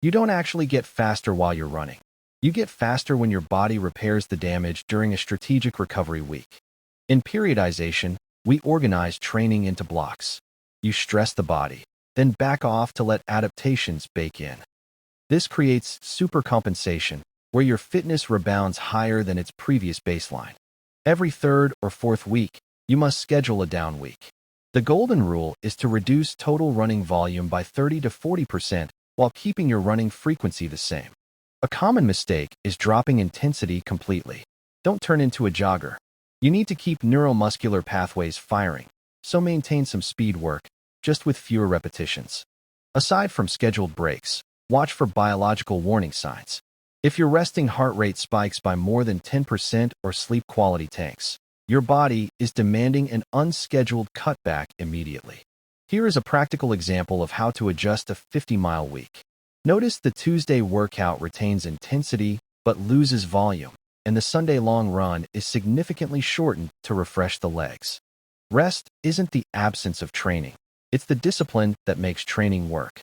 You don't actually get faster while you're running. You get faster when your body repairs the damage during a strategic recovery week. In periodization, we organize training into blocks. You stress the body, then back off to let adaptations bake in. This creates supercompensation, where your fitness rebounds higher than its previous baseline. Every third or fourth week, you must schedule a down week. The golden rule is to reduce total running volume by 30 to 40% while keeping your running frequency the same. A common mistake is dropping intensity completely. Don't turn into a jogger. You need to keep neuromuscular pathways firing, so maintain some speed work, just with fewer repetitions. Aside from scheduled breaks, watch for biological warning signs. If your resting heart rate spikes by more than 10% or sleep quality tanks, your body is demanding an unscheduled cutback immediately. Here is a practical example of how to adjust a 50-mile week. Notice the Tuesday workout retains intensity but loses volume, and the Sunday long run is significantly shortened to refresh the legs. Rest isn't the absence of training. It's the discipline that makes training work.